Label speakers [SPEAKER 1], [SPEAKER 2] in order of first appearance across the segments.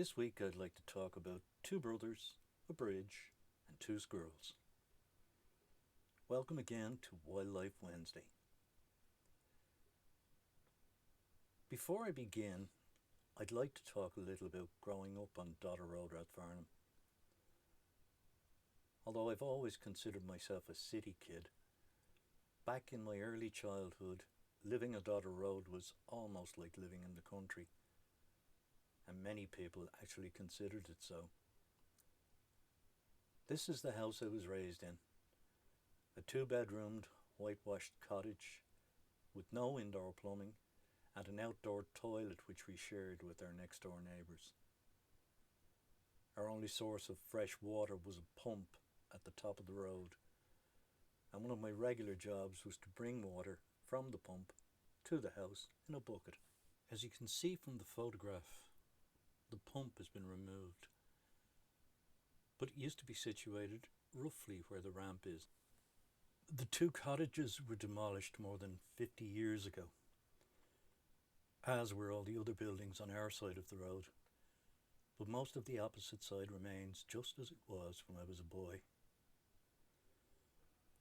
[SPEAKER 1] This week I'd like to talk about two brothers, a bridge, and two squirrels. Welcome again to Wildlife Wednesday. Before I begin, I'd like to talk a little about growing up on Dodder Road at Farnham. Although I've always considered myself a city kid, back in my early childhood, living on Dodder Road was almost like living in the country, and many people actually considered it so. This is the house I was raised in, a two-bedroomed, whitewashed cottage with no indoor plumbing and an outdoor toilet which we shared with our next-door neighbours. Our only source of fresh water was a pump at the top of the road, and one of my regular jobs was to bring water from the pump to the house in a bucket. As you can see from the photograph, the pump has been removed, but it used to be situated roughly where the ramp is. The two cottages were demolished more than 50 years ago, as were all the other buildings on our side of the road, but most of the opposite side remains just as it was when I was a boy.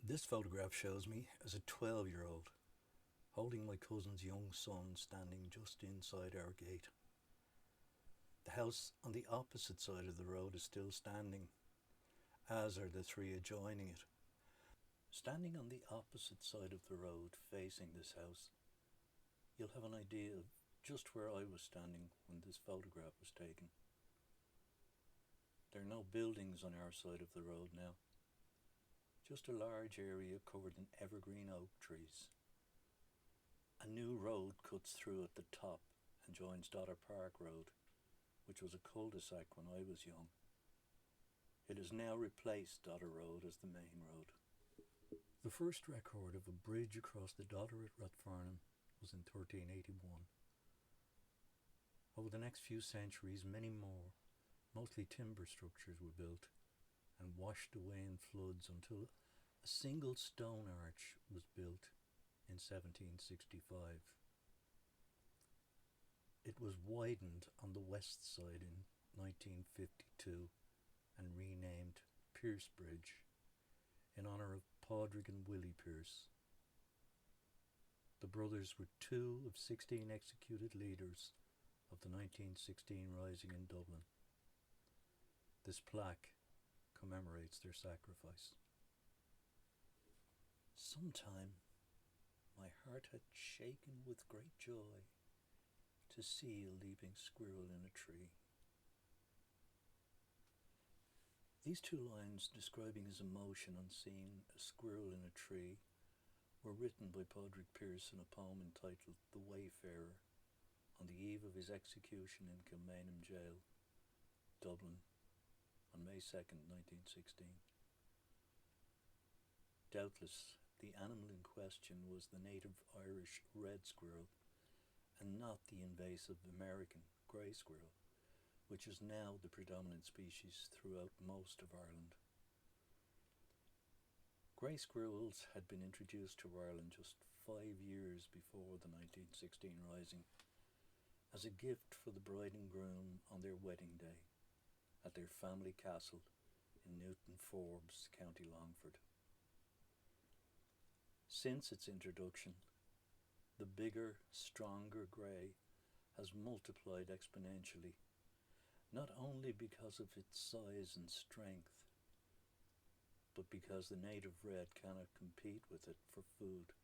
[SPEAKER 1] This photograph shows me as a 12-year-old, holding my cousin's young son standing just inside our gate. The house on the opposite side of the road is still standing, as are the three adjoining it. Standing on the opposite side of the road facing this house, you'll have an idea of just where I was standing when this photograph was taken. There are no buildings on our side of the road now, just a large area covered in evergreen oak trees. A new road cuts through at the top and joins Dodder Park Road, which was a cul-de-sac when I was young. It has now replaced Dodder Road as the main road. The first record of a bridge across the Dodder at Rathfarnham was in 1381. Over the next few centuries, many more, mostly timber structures, were built and washed away in floods until a single stone arch was built in 1765. It was widened on the west side in 1952 and renamed Pierce Bridge in honour of Padraig and Willie Pierce. The brothers were two of 16 executed leaders of the 1916 Rising in Dublin. This plaque commemorates their sacrifice. Sometime my heart had shaken with great joy to see a leaping squirrel in a tree. These two lines describing his emotion on seeing a squirrel in a tree were written by Padraig Pearse in a poem entitled The Wayfarer on the eve of his execution in Kilmainham Jail, Dublin, on May 2nd, 1916. Doubtless, the animal in question was the native Irish red squirrel and not the invasive American grey squirrel, which is now the predominant species throughout most of Ireland. Grey squirrels had been introduced to Ireland just 5 years before the 1916 Rising as a gift for the bride and groom on their wedding day at their family castle in Newton Forbes, County Longford. Since its introduction, the bigger, stronger grey has multiplied exponentially, not only because of its size and strength, but because the native red cannot compete with it for food.